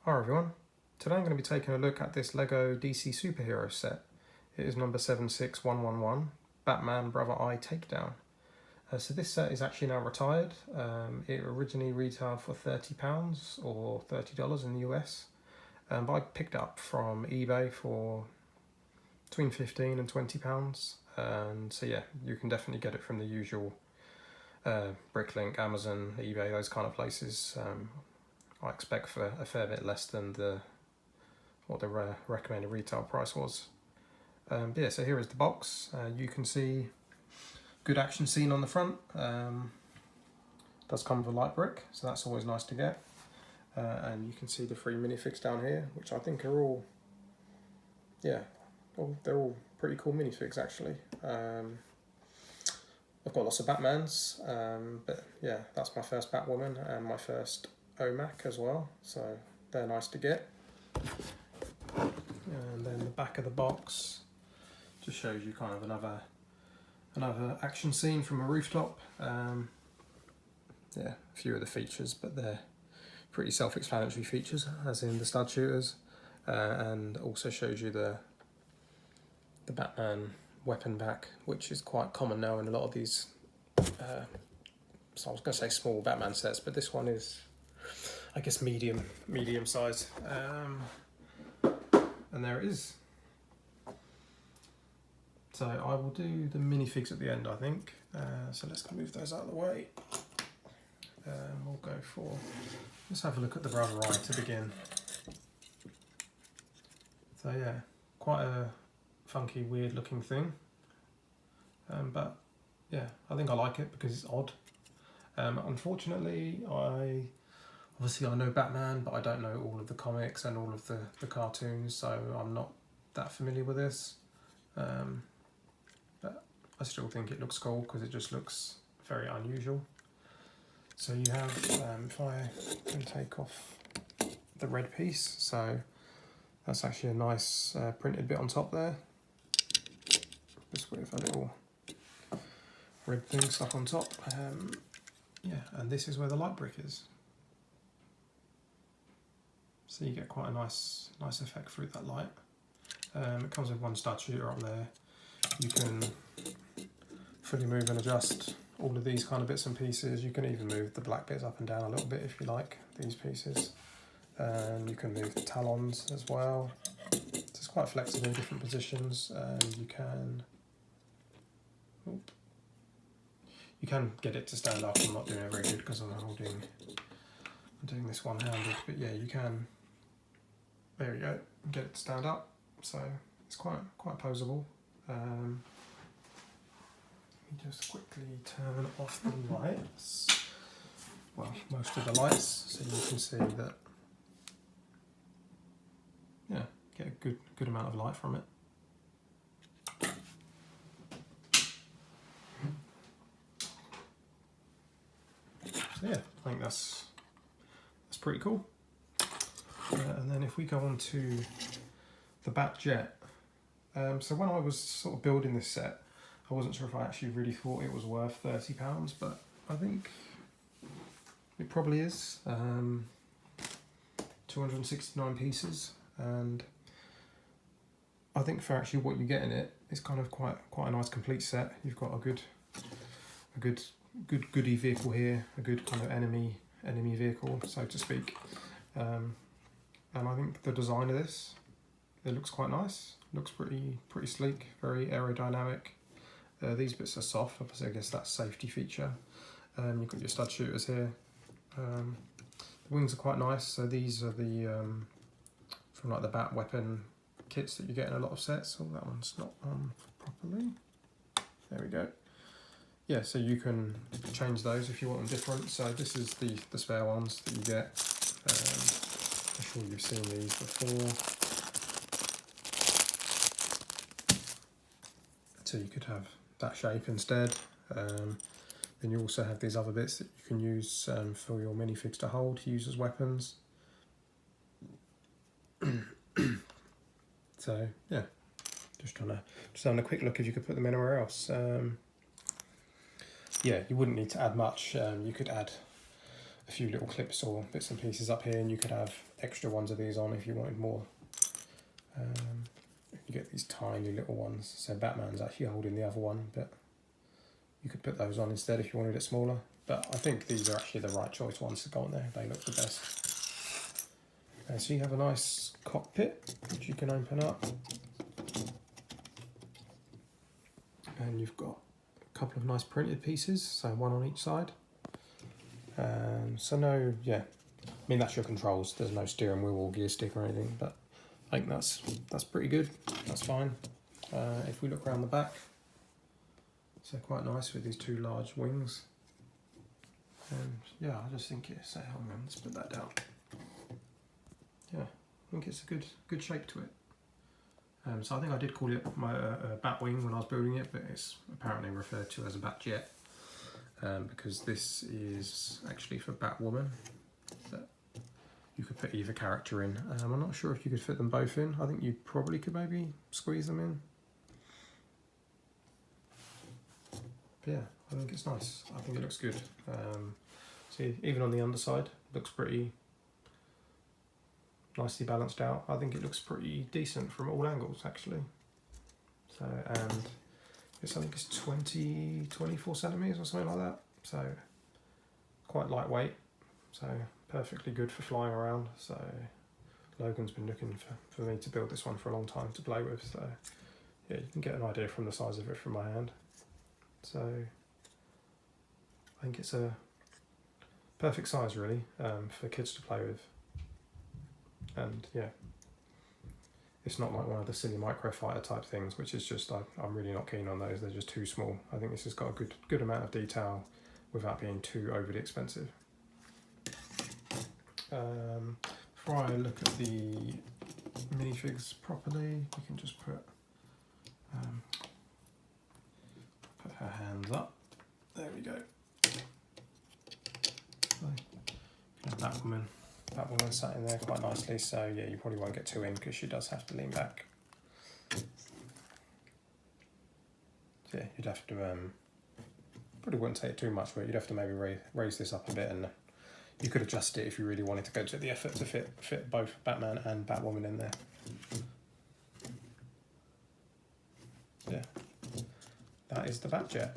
Hi everyone, today I'm going to be taking a look at this LEGO DC Superhero set. It is number 76111, Batman Brother Eye Takedown. So this set is actually now retired. It originally retailed for £30 or $30 in the US, but I picked it up from eBay for between £15 and £20. And so yeah, you can definitely get it from the usual Bricklink, Amazon, eBay, those kind of places. I expect for a fair bit less than what the recommended retail price was. But yeah, so here is the box. You can see good action scene on the front. Does come with a light brick, so that's always nice to get. And you can see the 3 minifigs down here, which I think are all, yeah, they're all pretty cool minifigs actually. I've got lots of Batmans, but yeah, that's my first Batwoman and my first OMAC as well, so they're nice to get. And then the back of the box just shows you kind of another action scene from a rooftop. Yeah, a few of the features, but they're pretty self-explanatory features, as in the stud shooters, and also shows you the Batman weapon back, which is quite common now in a lot of these. So I was going to say small Batman sets, but this one is, I guess, medium size. And there it is. So I will do the minifigs at the end, I think. So let's move those out of the way. We'll go for, let's have a look at the Brother Eye to begin. So yeah, quite a funky, weird looking thing. But yeah, I think I like it because it's odd. Unfortunately, obviously I know Batman, but I don't know all of the comics and all of the cartoons, so I'm not that familiar with this. But I still think it looks cool because it just looks very unusual. So you have, if I can take off the red piece, so that's actually a nice printed bit on top there. Just with a little red thing stuck on top. Yeah, and this is where the light brick is. So you get quite a nice effect through that light. It comes with one stud shooter up there. You can fully move and adjust all of these kind of bits and pieces. You can even move the black bits up and down a little bit if you like, these pieces. And you can move the talons as well. So it's quite flexible in different positions. And you can get it to stand up. I'm not doing it very good because I'm doing this one-handed, but yeah, you can, there we go, get it to stand up. So it's quite posable. Let me just quickly turn off the lights. Well, most of the lights, so you can see that, yeah, get a good amount of light from it. So yeah, I think that's pretty cool. And then if we go on to the Bat Jet. So when I was sort of building this set, I wasn't sure if I actually really thought it was worth £30, but I think it probably is. 269 pieces, and I think for actually what you get in it, it's kind of quite a nice complete set. You've got a goodie vehicle here, a good kind of enemy vehicle, so to speak. And I think the design of this, it looks quite nice. Looks pretty sleek, very aerodynamic. These bits are soft, obviously I guess that's a safety feature. You've got your stud shooters here. The wings are quite nice, so these are the from like the bat weapon kits that you get in a lot of sets. Oh, that one's not on properly. There we go. Yeah, so you can change those if you want them different. So this is the spare ones that you get. I'm sure you've seen these before. So you could have that shape instead. Then you also have these other bits that you can use for your minifigs to hold, to use as weapons. So yeah, just having a quick look if you could put them anywhere else. Yeah, you wouldn't need to add much. You could add a few little clips or bits and pieces up here, and you could have extra ones of these on if you wanted more. You get these tiny little ones, so Batman's actually holding the other one, but you could put those on instead if you wanted it smaller. But I think these are actually the right choice ones to go on there. They look the best. So you have a nice cockpit which you can open up, and you've got a couple of nice printed pieces, so one on each side. So no, yeah, I mean that's your controls. There's no steering wheel or gear stick or anything, but I think that's pretty good. That's fine. If we look around the back, so quite nice with these two large wings. And yeah, I just think it's. Hang on, let's put that down. Yeah, I think it's a good shape to it. So I think I did call it my bat wing when I was building it, but it's apparently referred to as a bat jet. Because this is actually for Batwoman, but you could put either character in. I'm not sure if you could fit them both in. I think you probably could maybe squeeze them in. But yeah, I think it's nice. I think it looks good. See, even on the underside, looks pretty nicely balanced out. I think it looks pretty decent from all angles actually. So, and I think it's 24 centimeters or something like that. So quite lightweight. So perfectly good for flying around. So Logan's been looking for me to build this one for a long time to play with. So yeah, you can get an idea from the size of it from my hand. So I think it's a perfect size really for kids to play with. And yeah, it's not like one of the silly microfighter type things, which is just, I'm really not keen on those. They're just too small. I think this has got a good amount of detail without being too overly expensive. Before I look at the minifigs properly, we can just put her hands up. There we go. Batwoman sat in there quite nicely, so yeah, you probably won't get too in because she does have to lean back. So yeah, you'd have to, probably wouldn't take too much, but you'd have to maybe raise this up a bit, and you could adjust it if you really wanted to go to the effort to fit both Batman and Batwoman in there. Yeah, that is the Batjet.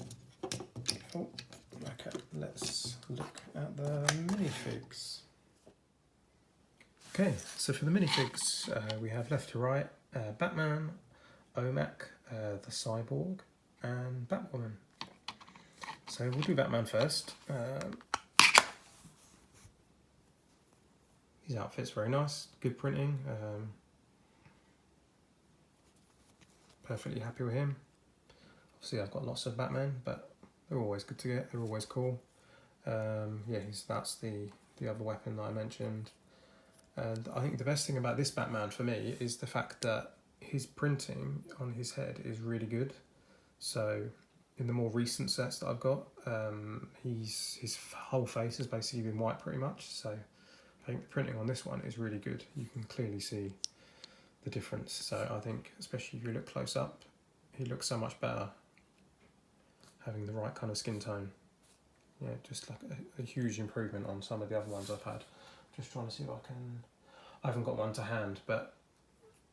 Oh, okay, let's look at the minifigs. Okay, so for the minifigs, we have left to right, Batman, OMAC, the Cyborg, and Batwoman. So we'll do Batman first. His outfit's very nice, good printing. Perfectly happy with him. Obviously I've got lots of Batman, but they're always good to get, they're always cool. Yeah, that's the other weapon that I mentioned. And I think the best thing about this Batman for me is the fact that his printing on his head is really good. So in the more recent sets that I've got, his whole face has basically been white pretty much. So I think the printing on this one is really good. You can clearly see the difference. So I think, especially if you look close up, he looks so much better having the right kind of skin tone. Yeah, just like a huge improvement on some of the other ones I've had. Just trying to see if I haven't got one to hand, but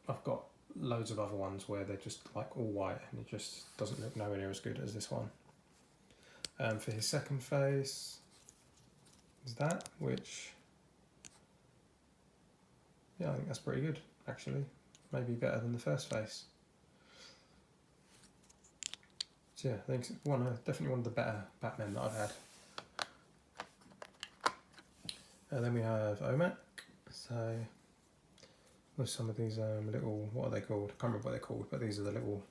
I've got loads of other ones where they're just like all white and it just doesn't look nowhere near as good as this one. For his second face is that, which, yeah, I think that's pretty good actually. Maybe better than the first face. So yeah, I think it's definitely one of the better Batmen that I've had. And then we have OMAC, so with some of these little, what are they called? I can't remember what they're called, but these are the little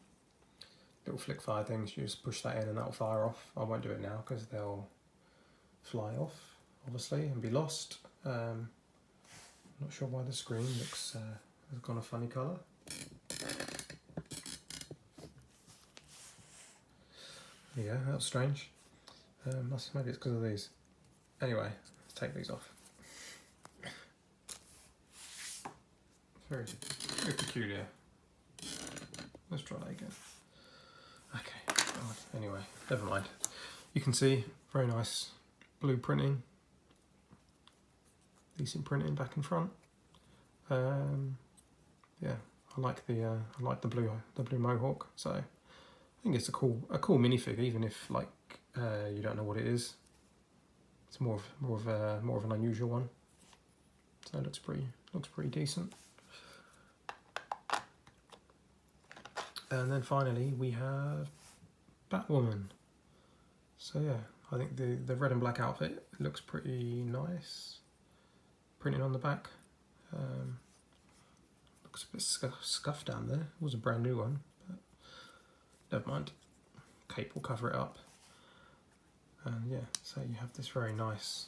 flick fire things. You just push that in and that'll fire off. I won't do it now because they'll fly off, obviously, and be lost. I'm not sure why the screen looks has gone a funny colour. There you go, that was strange. Maybe it's because of these. Anyway, let's take these off. Very peculiar. Let's try that again. Okay, God. Anyway, never mind. You can see, very nice blue printing. decent printing back and front. Yeah, I like the blue mohawk. So I think it's a cool minifig, even if like you don't know what it is. It's more of an unusual one. So it looks pretty decent. And then finally we have Batwoman. So yeah, I think the red and black outfit looks pretty nice. Printed on the back. Looks a bit scuffed down there. It was a brand new one, but never mind. Cape will cover it up. And yeah, so you have this very nice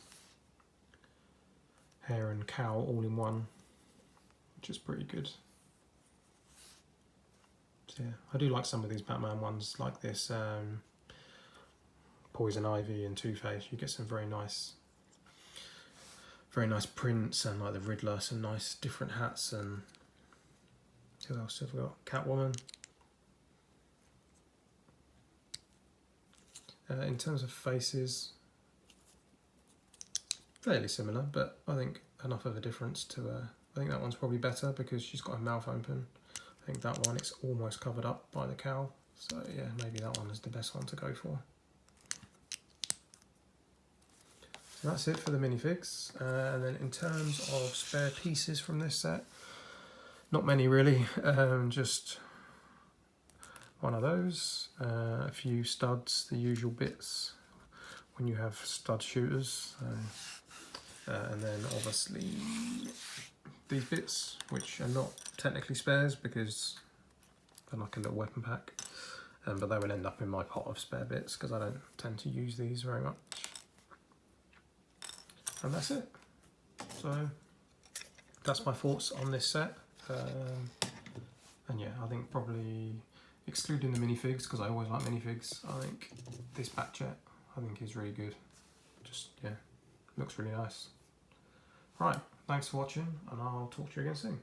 hair and cowl all in one, which is pretty good. So yeah, I do like some of these Batman ones like this. Poison Ivy and Two-Face, you get some very nice prints, and like the Riddler, some nice different hats. And who else have we got? Catwoman. In terms of faces, fairly similar, but I think enough of a difference to I think that one's probably better because she's got her mouth open. I think that one, it's almost covered up by the cowl, so yeah, maybe that one is the best one to go for. So that's it for the minifigs. And then in terms of spare pieces from this set, not many really, just one of those, a few studs, the usual bits when you have stud shooters, and then obviously these bits, which are not technically spares because they're like a little weapon pack, but they will end up in my pot of spare bits because I don't tend to use these very much. And that's it. So that's my thoughts on this set. And yeah, I think probably excluding the minifigs, because I always like minifigs, I think this Batjet I think is really good. Just, yeah, looks really nice. Right, thanks for watching, and I'll talk to you again soon.